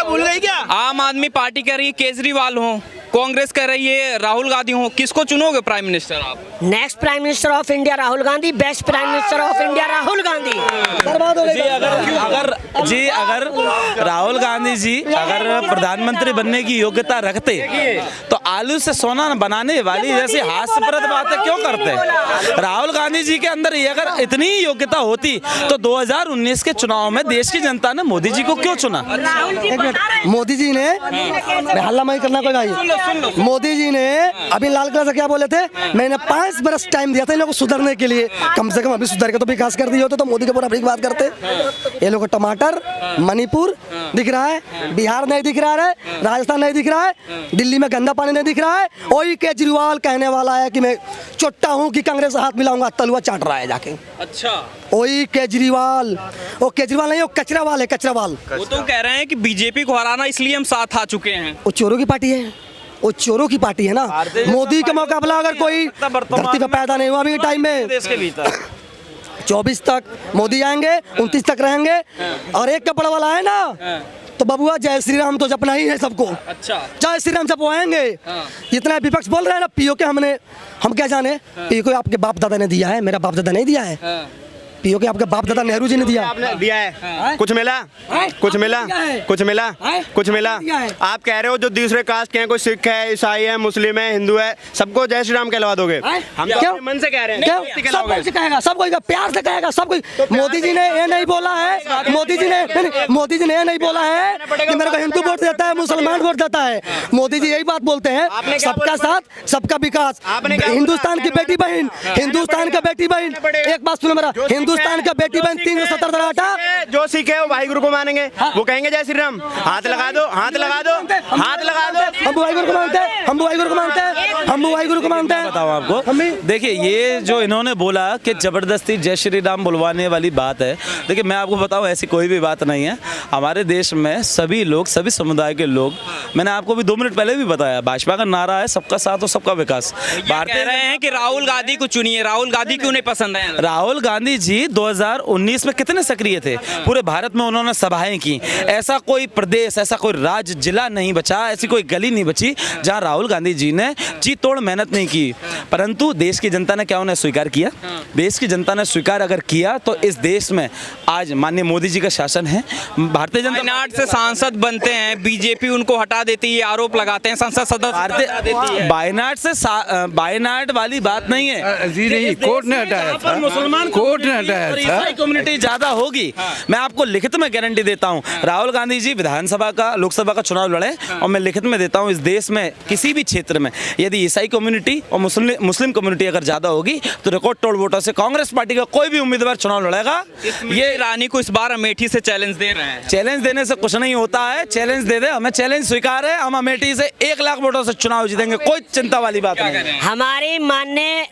योग्यता भूल गई क्या? आम आदमी पार्टी कह रही है केजरीवाल हो, कांग्रेस कह रही है राहुल गांधी हो, किसको चुनोगे प्राइम मिनिस्टर आप? Next prime minister of India Rahul Gandhi, best prime minister of India Rahul Gandhi. अगर राहुल गांधी जी अगर प्रधानमंत्री बनने की योग्यता रखते तो आलू से सोना बनाने वाली जैसी हास्यप्रद बातें क्यों करते? राहुल गांधी जी के अंदर ये अगर इतनी योग्यता होती तो 2019 के चुनाव में देश की जनता ने मोदी जी को क्यों चुना? मोदी जी ने हल्ला नहीं करना कोई भाई। मोदी जी ने अभी लाल किला से क्या बोले थे, मैंने 5 बरस टाइम दिया था इन लोगों को सुधरने के लिए, कम से कम अभी सुधर के तो विकास कर दिए होते तो मोदी के ऊपर अपनी बात करते। ये लोग को टमाटर मणिपुर दिख रहा है, बिहार नहीं दिख रहा है, राजस्थान नहीं दिख रहा है, दिल्ली में गंदा पानी नहीं दिख रहा है। वही केजरीवाल कहने वाला है कि मैं चोट्टा हूँ कि कांग्रेस से हाथ मिलाऊंगा, तलवा चाट रहा है जाके। अच्छा, वही केजरीवाल, वो केजरीवाल नहीं, वो कचरावाल है, कचरावाल। वो तो कह रहे हैं कि बीजेपी को हराना इसलिए हम साथ आ चुके हैं। वो चोरों की पार्टी है, वो चोरों की पार्टी है ना। मोदी का मुकाबला अगर कोई धरती पे पैदा नहीं हुआ अभी टाइम में, देश के भीतर 24 तक मोदी आएंगे, 29 तक रहेंगे। और एक कपड़ा वाला है ना तो बबुआ जय श्री राम तो जपना ही है सबको। अच्छा, जय श्री राम जपवाएंगे। इतना विपक्ष बोल रहे हैं ना पीओ के, हम क्या जाने, पीओ को आपके बाप दादा ने दिया है, मेरा बाप दादा नहीं दिया है। पीओ के आपके बाप दादा नेहरू जी ने दिया। आपने दिया है? कुछ मिला? कुछ मिला? कुछ मिला? कुछ मिला? आप कह रहे हो जो दूसरे कास्ट के हैं, कोई सिख है, ईसाई है, मुस्लिम है, हिंदू है, सबको जय श्री राम कहलवा दोगे? हम तो अपने मन से कह रहे हैं। सब कोई कहेगा, सब कोई प्यार से कहेगा, सब कोई। मोदी जी ने ये नहीं बोला है, मोदी जी ने ये नहीं बोला है कि मेरे को हिंदू वोट देता है, मुसलमान वोट देता है। मोदी जी यही बात बोलते हैं, सबका साथ सबका विकास। हिंदुस्तान की बेटी बहन, हिंदुस्तान का बेटी बहन, एक बात सुनो मेरा, हिंदुस्तान का बेटी बहन 370 आटा। जो सिख है वो भाई गुरु को मानेंगे, वो कहेंगे जय श्री राम। हाथ लगा दो, हाथ लगा दो, हाथ लगा दो। हम भाई गुरु को मानते हैं, हम भाई गुरु को मानते हैं, हम भाई गुरु को मानते हैं। बताओ आपको, देखिए ये जो इन्होंने बोला कि जबरदस्ती जय श्री राम बुलवाने वाली बात है, देखिए मैं आपको बताऊं ऐसी कोई भी बात नहीं है। हमारे देश में सभी लोग, सभी समुदाय के लोग, मैंने आपको भी 2 मिनट पहले भी बताया, भाजपा का नारा है सबका साथ और सबका विकास। भारतीय कह रहे हैं कि राहुल गांधी को चुनिए, राहुल गांधी क्यों नहीं पसंद है? राहुल गांधी जी 2019 में कितने सक्रिय थे, पूरे भारत में उन्होंने सभाएं की। ऐसा कोई प्रदेश, ऐसा कोई राज्य, जिला नहीं बचा, ऐसी कोई गली नहीं बची जहां राहुल गांधी जी ने जी तोड़ मेहनत नहीं की। परंतु देश की जनता ने क्या उन्हें स्वीकार किया? देश की जनता ने स्वीकार अगर किया तो इस देश में आज माननीय मोदी जी का शासन है। भारतीय जनता वायनाड से सांसद बनते हैं, बीजेपी उनको हटा देती है, आरोप लगाते हैं, संसद सदस्य। वायनाड वाली बात नहीं है जी, नहीं, कोर्ट ने हटाया था, मुसलमान कोर्ट ने हटाया था। ईसाई कम्युनिटी ज्यादा होगी। मैं आपको लिखित में गारंटी देता हूं, राहुल गांधी जी विधानसभा का, लोकसभा का चुनाव लड़े और मैं लिखित में देता हूं इस देश में किसी भी क्षेत्र में यदि ईसाई कम्युनिटी और मुस्लिम कम्युनिटी अगर ज्यादा होगी तो रिकॉर्ड तोड़ वोटों से कांग्रेस पार्टी का कोई भी उम्मीदवार चुनाव लड़ेगा। ये रानी को इस बार अमेठी से चैलेंज दे रहे हैं। चैलेंज देने से कुछ नहीं होता है, चैलेंज दे दे, हमें चैलेंज स्वीकार है। हम अमेठी से 1 लाख वोटों से चुनाव जीतेंगे, कोई चिंता वाली बात नहीं। हमारी माननीय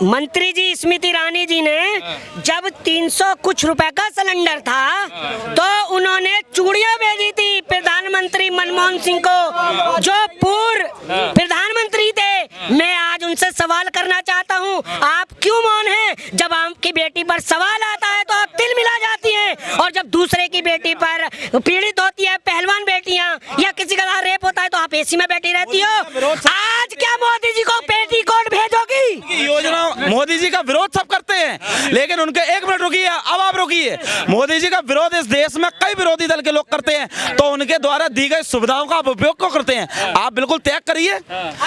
मंत्री जी स्मृति ईरानी जी ने जब 300 कुछ रुपए का सिलेंडर था तो उन्होंने चूड़ियां भेजी थी प्रधानमंत्री मनमोहन सिंह को, जो पूर्व प्रधानमंत्री थे। मैं आज उनसे सवाल करना चाहता हूं, आप क्यों मौन हैं? जब आपकी बेटी पर सवाल आता है तो आप तिल मिला जाती हैं, और जब दूसरे की बेटी पर पीड़ित होती है, पहलवान बेटियां या किसी का रेप होता है तो आप एसी में बैठी रहती हो। आज क्या मोदी जी को पेटीकोट भेजोगी? योजना मोदी जी का विरोध सब करते हैं, लेकिन उनके 1 मिनट रुकिए, अब आप रुकिए। मोदी जी का विरोध इस देश में कई विरोधी दल के लोग करते हैं, तो उनके द्वारा दी गई सुविधाओं का आप उपयोग क्यों करते हैं? आप बिल्कुल त्याग करिए,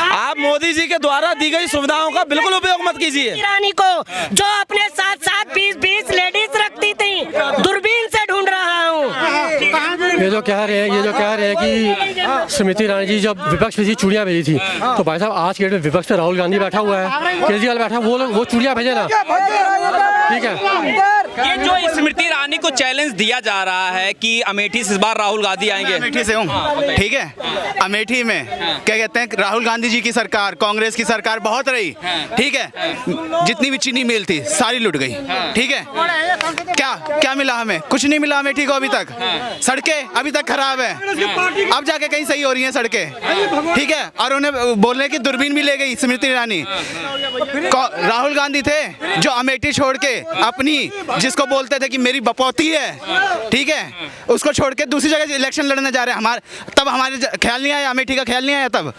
आप मोदी जी के द्वारा दी गई सुविधाओं का बिल्कुल उपयोग मत कीजिए। ईरानी को जो अपने साथ 20 लेडीज रखती थी, दूरबीन से ढूंढ रहा हूँ। ये जो कह रहे हैं कि स्मृति ईरानी जी जब विपक्ष में चूड़ियां भेजी थी, तो भाई साहब आज के डेट में विपक्ष में राहुल गांधी बैठा हुआ है, केजरीवाल बैठा, वो चूड़ियां भेजे ना, ठीक है। ये जो स्मृति ईरानी को चैलेंज दिया जा रहा है कि अमेठी से इस बार राहुल गांधी आएंगे। अमेठी से हूँ, ठीक है। अमेठी में क्या कहते हैं, राहुल गांधी जी की सरकार, कांग्रेस की सरकार बहुत रही, ठीक है। जितनी भी चीनी मिल थी सारी लुट गई, ठीक है। क्या मिला हमें? कुछ नहीं मिला अमेठी को अभी तक। सड़कें अभी तक खराब है, अब जाके कहीं सही हो रही हैं सड़कें, ठीक है। और उन्हें बोलने की दूरबीन भी ले गई स्मृति ईरानी। राहुल गांधी थे जो अमेठी छोड़ के अपनी जिसको बोलते थे कि मेरी बपौती है, ठीक है, उसको छोड़ के दूसरी जगह इलेक्शन लड़ने जा रहे हैं। तब हमारे ख्याल नहीं आया, अमेठी का ख्याल नहीं आया तब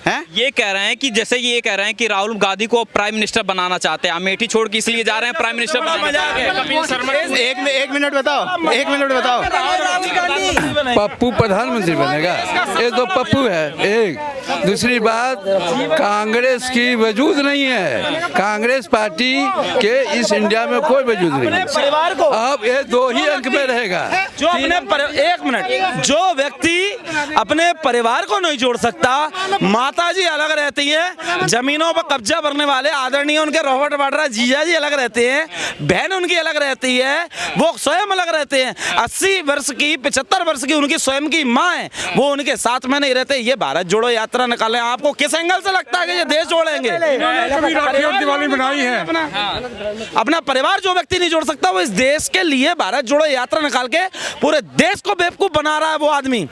हैं? ये कह रहे हैं कि जैसे ये कह रहे हैं कि राहुल गांधी को प्राइम मिनिस्टर बनाना चाहते हैं, अमेठी छोड़ के इसलिए जा रहे हैं प्राइम मिनिस्टर बनाना चाहते हैं। कपिल शर्मा एक मिनट बताओ, एक मिनट बताओ। पप्पू प्रधानमंत्री बनेगा, ये तो पप्पू है। एक दूसरी बात, कांग्रेस की वजूद नहीं है, कांग्रेस पार्टी के इस इंडिया में कोई वजूद नहीं है। परिवार को अब ये 2 ही अंक में रहेगा। जो एक मिनट, जो व्यक्ति अपने परिवार को नहीं जोड़ सकता, माता जी अलग रहती हैं, जमीनों पर कब्जा करने वाले आदरणीय उनके रॉबर्ट वाड्रा जीजा जी अलग रहते हैं, बहन उनकी अलग रहती है, वो स्वयं अलग रहते हैं। 80 वर्ष की 75 वर्ष की उनकी स्वयं की माँ है, वो उनके साथ में नहीं रहते। ये भारत जोड़ो यात्रा निकाले, आपको किस एंगल से लगता है कि ये देश जोड़ेंगे? दिवाली बनाई है। अपना परिवार जो व्यक्ति नहीं जोड़ सकता, वो इस देश के लिए भारत जोड़ो यात्रा निकाल के पूरे देश को बेवकूफ बना रहा है वो आदमी।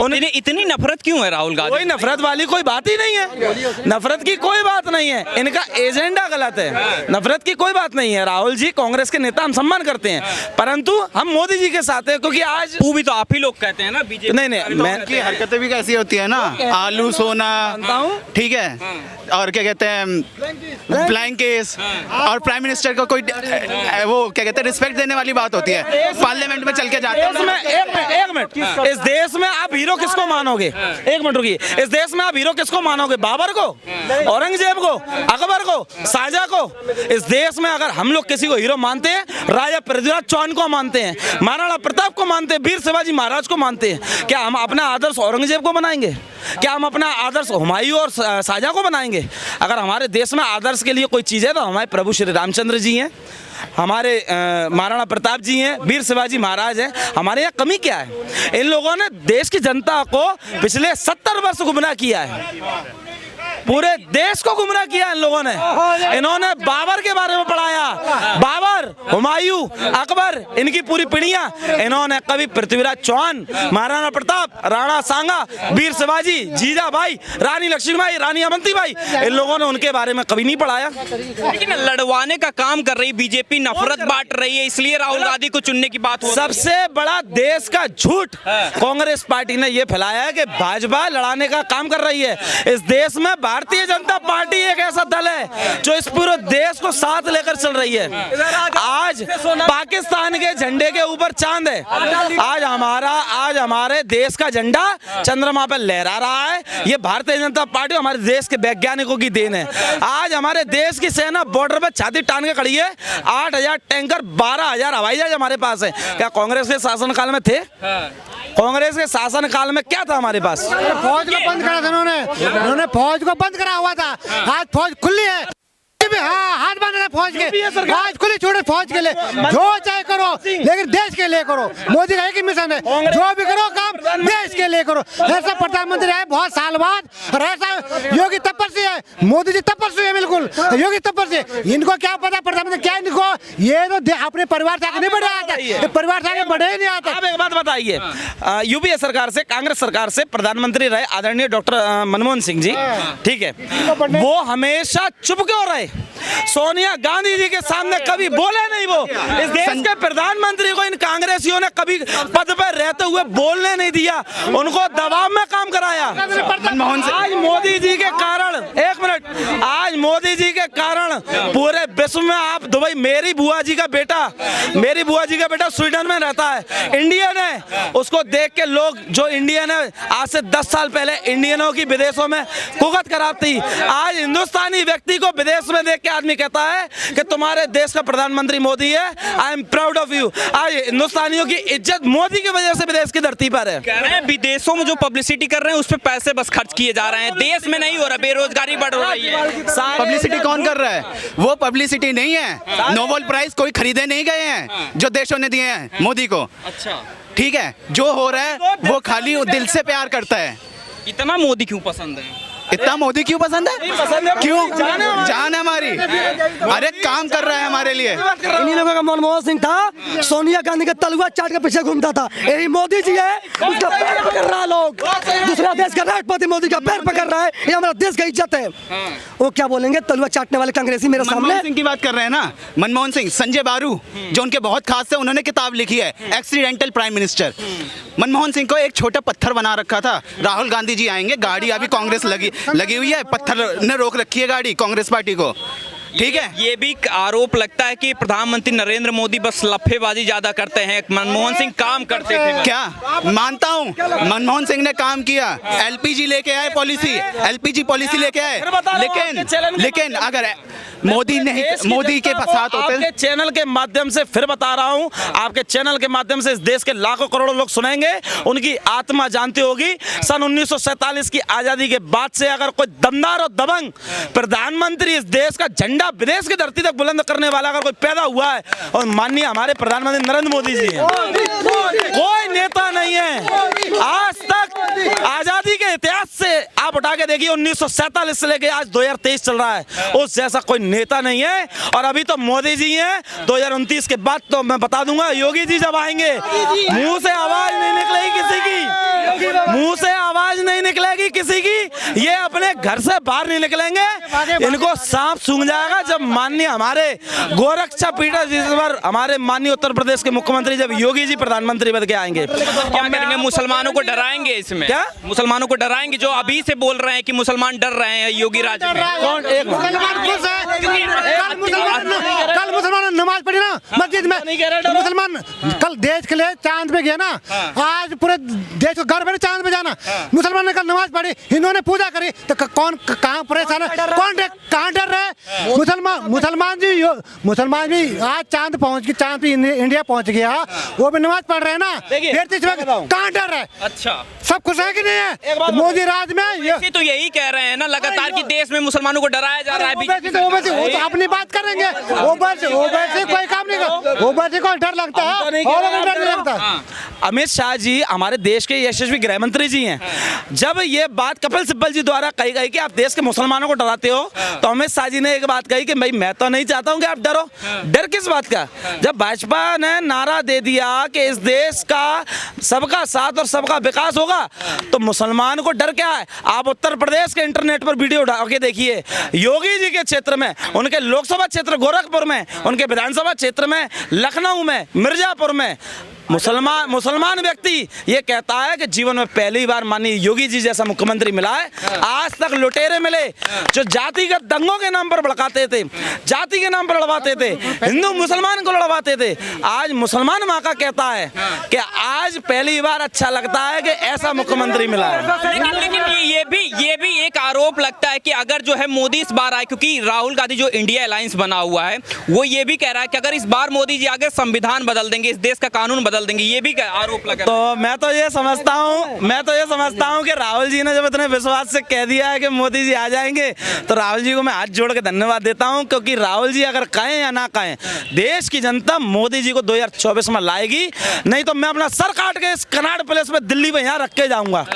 उन्हें इतनी नफरत क्यों है राहुल गांधी? कोई नफरत वाली कोई बात ही नहीं है, नफरत की कोई बात नहीं है, इनका एजेंडा गलत है, नफरत की कोई बात नहीं है। राहुल जी कांग्रेस के नेता हम सम्मान करते हैं, परंतु हम मोदी जी के साथ हैं, क्योंकि आज वो भी तो आप ही लोग कहते हैं ना बीजेपी। नहीं मैं की हरकतें भी कैसी होती है ना, आलू सोना, ठीक है, और क्या कहते हैं फ्लाइंग केस, और प्राइम मिनिस्टर को कोई वो क्या कहते हैं रिस्पेक्ट देने वाली बात होती है, पार्लियामेंट में चल के जाते हैं। एक मिनट, इस देश में आप हीरो किसको मानोगे? एक मिनट रुकिए, इस देश में आप हीरो किसको मानोगे? बाबर को, औरंगजेब को, अकबर को, शाहजहां को? इस देश में अगर हम लोग किसी को हीरो मानते हैं, राजा पृथ्वीराज चौहान को मानते हैं, महाराणा प्रताप को मानते हैं, वीर शिवाजी महाराज को मानते हैं, क्या हम अपना आदर्श औरंगजेब को बनाएंगे? क्या हम अपना आदर्श हुमायूं और शाहजहां को बनाएंगे? अगर हमारे देश में आदर्श के लिए कोई चीज़ है तो हमारे प्रभु श्री रामचंद्र जी हैं, हमारे महाराणा प्रताप जी हैं, वीर शिवाजी महाराज हैं। हमारे यहाँ कमी क्या है? इन लोगों ने देश की जनता को पिछले 70 वर्ष गुमराह किया है, पूरे देश को गुमराह किया इन लोगों ने। इन्होंने बाबर के बारे में पढ़ाया, बाबर, हुमायूं, अकबर, इनकी पूरी पीढ़ियां। इन्होंने कभी पृथ्वीराज चौहान, महाराणा प्रताप, राणा सांगा, वीर शिवाजी, जीजाबाई, रानी लक्ष्मीबाई, रानी अवंतीबाई, इन लोगों ने उनके बारे में कभी नहीं पढ़ाया। लेकिन लड़वाने का काम कर रही बीजेपी, नफरत बांट रही है, इसलिए राहुल गांधी को चुनने की बात हो। सबसे बड़ा देश का झूठ कांग्रेस पार्टी ने यह फैलाया है कि भाजपा लड़ाने का काम कर रही है। इस देश में भारतीय जनता पार्टी एक ऐसा दल है जो इस पूरे देश को साथ लेकर चल रही है। आज पाकिस्तान के झंडे के ऊपर चांद है, आज हमारे देश का झंडा चंद्रमा पर लहरा रहा है। ये भारतीय जनता पार्टी हमारे देश के वैज्ञानिकों की देन है। आज हमारे देश की सेना बॉर्डर पर छाती तान के खड़ी है। 8000 टैंकर, 12000 हवाई जहाज हमारे पास है। क्या कांग्रेस के शासनकाल में थे? कांग्रेस के शासनकाल में क्या था हमारे पास? फौज को बंद करा था उन्होंने फौज को बंद करा हुआ था। आज फौज खुली है, हाँ, हाथ बांध रहे फौज के, आज खुली छोड़े फौज के लिए, जो चाहे करो लेकिन देश के लिए करो। मोदी का एक ही मिशन है, जो भी करो काम देश के लिए करो। ऐसा प्रधानमंत्री आए बहुत साल बाद, और ऐसा योगी तपस्वी है, मोदी जी तपस्वी है, बिल्कुल योगी तपस्वी। इनको क्या पता प्रधानमंत्री क्या, इनको ये तो अपने परिवार से आगे नहीं बढ़े आता, परिवार से आगे बढ़े ही नहीं आता। आप एक बात बताइए, यूपीए सरकार से, कांग्रेस सरकार से प्रधानमंत्री रहे आदरणीय डॉक्टर मनमोहन सिंह जी, ठीक है, वो हमेशा चुप क्यों रहे? सोनिया गांधी जी के सामने कभी बोले नहीं। वो इस देश के प्रधानमंत्री को इन कांग्रेसियों ने कभी पद पर रहते हुए बोलने नहीं दिया, उनको दबाव में काम कराया। मनमोहन सिंह, आज मोदी जी के कारण, एक मिनट, आज मोदी जी के कारण पूरे विश्व में आप दुबई, मेरी बुआ जी का बेटा स्वीडन में रहता है, इंडियन है, उसको देख के लोग, जो इंडियन है, आज से 10 साल पहले इंडियनों की विदेशों में कुगत कराती, आज हिंदुस्तानी व्यक्ति को विदेश में देख के आदमी कहता है कि तुम्हारे देश का प्रधानमंत्री मोदी है, I am proud of you. आज हिंदुस्तानियों की इज्जत मोदी की वजह से विदेश की धरती पर है। कह रहे हैं विदेशों में जो पब्लिसिटी कर रहे हैं उस पे पैसे बस खर्च किए जा रहे हैं, देश में नहीं हो रहा, बेरोजगारी बढ़ रही है। पब्लिसिटी कौन कर रहा है? वो पब्लिसिटी नहीं है, नोबेल प्राइज कोई खरीदे नहीं गए हैं जो देशों ने दिए हैं मोदी को। अच्छा, ठीक है, जो हो रहा है वो खाली दिल से प्यार करता है। इतना मोदी क्यों पसंद है? इतना मोदी क्यों पसंद है? क्यों? जान है हमारी। अरे काम कर रहा है हमारे लिए। इन्हीं लोगों का मनमोहन सिंह था, सोनिया गांधी का तलवार चाट के पीछे घूमता था। यही मोदी जी है, उसका पैर पकड़ रहा है लोग। दूसरा देश का राष्ट्रपति मोदी का पैर पकड़ रहा है, ये हमारा देश का इज्जत है। वो क्या बोलेंगे तलवार चाटने वाले कांग्रेसी मेरे सामने। मनमोहन सिंह की बात कर रहे हैं ना, मनमोहन सिंह, संजय बारू जो उनके बहुत खास थे, उन्होंने किताब लिखी है accidental prime minister. Manmohan Singh को एक छोटा पत्थर बना रखा था, राहुल गांधी जी आएंगे, गाड़ी अभी कांग्रेस लगी हुई है, पत्थर ने रोक रखी है गाड़ी कांग्रेस पार्टी को, ठीक है। ये भी आरोप लगता है कि प्रधानमंत्री नरेंद्र मोदी बस लफेबाजी ज्यादा करते हैं, मनमोहन सिंह काम करते थे। क्या मानता हूँ, मनमोहन सिंह ने काम किया, एलपीजी लेके आए पॉलिसी, एलपीजी पॉलिसी लेके आए, लेकिन अगर मोदी नहीं, मोदी के साथ होते। आपके चैनल के माध्यम से फिर बता रहा हूं, आपके चैनल के माध्यम से इस देश के लाखों करोड़ों लोग सुनेंगे, उनकी आत्मा जानती होगी। सन 1947 की आजादी के बाद से अगर कोई दमदार और दबंग प्रधानमंत्री इस देश का झंडा विदेश की धरती तक बुलंद करने वाला अगर कोई पैदा हुआ है, और माननीय हमारे प्रधानमंत्री नरेंद्र मोदी जी हैं। कोई नेता नहीं है आज तक आजादी के इतिहास से आप उठा के देखिए, 1947 से लेके आज 2023 चल रहा है, उस जैसा कोई नेता नहीं है। और अभी तो मोदी जी हैं, 2029 के बाद तो मैं बता दूंगा योगी जी जब आएंगे, मुंह से आवाज नहीं निकलेगी किसी की, मुंह से आवाज नहीं निकलेगी किसी की, ये अपने घर से बाहर नहीं निकलेंगे, इनको सांप सूंघ जाएगा जब माननीय हमारे गोरक्षा पीठा जी पर हमारे माननीय उत्तर प्रदेश के मुख्यमंत्री जब योगी जी प्रधानमंत्री बन के आएंगे। क्या करेंगे? मुसलमानों को डराएंगे इसमें? क्या मुसलमानों को डराएंगे जो अभी से बोल रहे हैं कि मुसलमान डर रहे हैं योगी राज में? कौन? एक कल मुसलमान नमाज पढ़ी ना मस्जिद में, मुसलमान कल देश के लिए चांद पे गया ना, आज पूरे देश को गर्व है चांद पे जाना। मुसलमान ने कल नमाज पढ़ी, हिंदुओं ने पूजा करी, तो कौन कहाँ परेशान है, कहाँ डर रहे? मुसलमान भी आज चांद पे इंडिया पहुंच गया, वो भी नमाज पढ़ रहे हैं ना, कहाँ डर रहे? अच्छा, सब खुश है कि नहीं है मोदी राज में? ये तो यही कह रहे हैं ना लगातार कि देश में मुसलमानों को डराया जा रहा है। तो अपनी बात करेंगे, ओवैसी कोई काम नहीं कर, ओवैसी को डर लगता है और डर नहीं लगता। अमित शाह जी हमारे देश के यशस्वी गृह मंत्री जी हैं। जब ये बात कपिल सिब्बल जी द्वारा कही गई कि आप देश के मुसलमानों को डराते हो, तो अमित शाह जी ने एक बात कही कि भाई मैं तो नहीं चाहता हूं कि आप डरो। डर किस बात का? जब भाजपा ने नारा दे दिया कि इस देश का सबका साथ और सबका विकास होगा, तो मुसलमान को डर क्या है? आप उत्तर प्रदेश के इंटरनेट पर वीडियो उठा के देखिए, योगी जी के क्षेत्र में, उनके लोकसभा क्षेत्र गोरखपुर में, उनके विधानसभा क्षेत्र में, लखनऊ में, मिर्जापुर में मुसलमान व्यक्ति ये कहता है कि जीवन में पहली बार माननीय योगी जी जैसा मुख्यमंत्री मिला है। आज तक लुटेरे मिले जो जातिगत दंगों के नाम पर भड़काते थे, जाति के नाम पर लड़वाते थे, हिंदू मुसलमान को लड़वाते थे। आज मुसलमान माँ का कहता है कि आज पहली बार अच्छा लगता है कि ऐसा मुख्यमंत्री मिला है। लेकिन ये भी एक आरोप लगता है कि अगर जो है मोदी इस बार आए, क्योंकि राहुल गांधी जो इंडिया अलायंस बना हुआ है वो ये भी कह रहा है कि अगर इस बार मोदी जी आगे संविधान बदल देंगे, इस देश का कानून बदल देंगे, ये भी आरोप लगा। तो मैं तो ये समझता हूँ कि राहुल जी ने जब इतने विश्वास से कह दिया है कि मोदी जी आ जाएंगे, तो राहुल जी को मैं हाथ जोड़ के धन्यवाद देता हूँ, क्योंकि राहुल जी अगर कहें या ना कहें, देश की जनता मोदी जी को 2024 में लाएगी। नहीं तो मैं अपना सर काट के इस कनाड प्लेस में दिल्ली में यहाँ रख के जाऊंगा।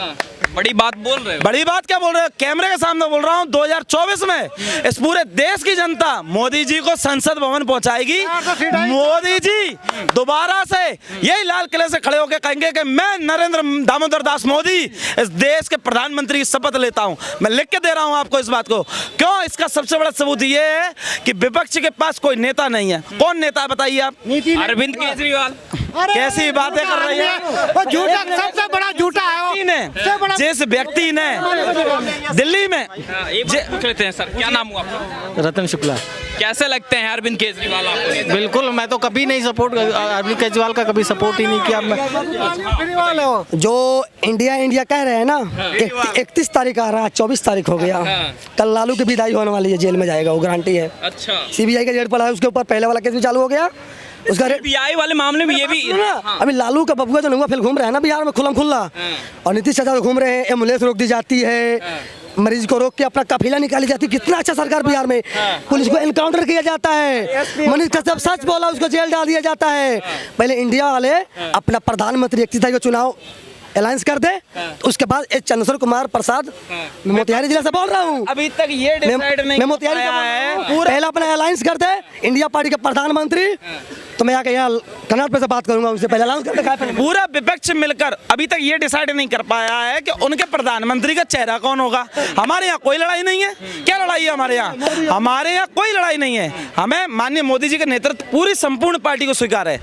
बड़ी बात बोल रहे हो। बड़ी बात क्या बोल रहे हो? कैमरे के सामने बोल रहा हूँ, 2024 में इस पूरे देश की जनता मोदी जी को संसद भवन पहुंचाएगी। मोदी जी दोबारा से यही लाल किले से खड़े होकर कहेंगे कि मैं नरेंद्र दामोदर दास मोदी इस देश के प्रधानमंत्री की शपथ लेता हूं। मैं लिख के दे रहा हूं आपको इस बात को। क्यों? इसका सबसे बड़ा सबूत ये है कि विपक्ष के पास कोई नेता नहीं है। कौन नेता है बताइए आप? अरविंद केजरीवाल। कैसी बातें कर रही है? वो झूठा, सबसे बड़ा झूठा है वो। जिस व्यक्ति ने दिल्ली में पूछ लेते हैं सर, क्या नाम हुआ आपका? रतन शुक्ला। कैसे लगते हैं अरविंद केजरीवाल आपको? बिल्कुल, मैं तो कभी नहीं सपोर्ट, अरविंद केजरीवाल का कभी सपोर्ट ही नहीं किया। जो इंडिया कह रहे हैं ना, 31 तारीख आ रहा है, 24 तारीख हो गया, कल लालू की विदाई होने वाली है, जेल में जाएगा, वो गारंटी है। अच्छा, सीबीआई का रेड पड़ा है उसके ऊपर, पहले वाला केस भी चालू हो गया उसका। सीबीआई वाले मामले में ये भी अभी लालू का बबुआ जो नहुआ फिर घूम रहे हैं ना बिहार में खुल्ला खुल्ला, और नीतीश चाचा घूम रहे हैं, एम्बुलेंस रोक दी जाती है, मरीज को रोक के अपना काफिला निकाली जाती है। कितना अच्छा सरकार बिहार में, पुलिस को एनकाउंटर किया जाता है, मनीष कश्यप सच बोला उसको जेल डाल दिया जाता है। पहले इंडिया वाले अपना प्रधानमंत्री 31 तारीख को चुनाव अलायंस कर दे, उसके बाद एच चंद्रशेखर कुमार प्रसाद, मैं मोतिहारी जिला से बोल रहा हूँ, अभी तक ये डिसाइड नहीं मैं मोतिहारी से पाया बोल रहा है हूँ। पहला अपना अलायंस कर दे, इंडिया पार्टी के प्रधानमंत्री, तो मैं यहाँ कन्नड़ पे से बात करूंगा, उनसे पहले अलाउंस कर दिखाया पहले। पूरा विपक्ष मिलकर अभी तक ये डिसाइड नहीं कर पाया है कि उनके प्रधानमंत्री का चेहरा कौन होगा। हमारे यहाँ कोई लड़ाई नहीं है। क्या लड़ाई है हमारे यहाँ? हमारे यहाँ कोई लड़ाई नहीं है। हमें माननीय मोदी जी का नेतृत्व पूरी संपूर्ण पार्टी को स्वीकार है।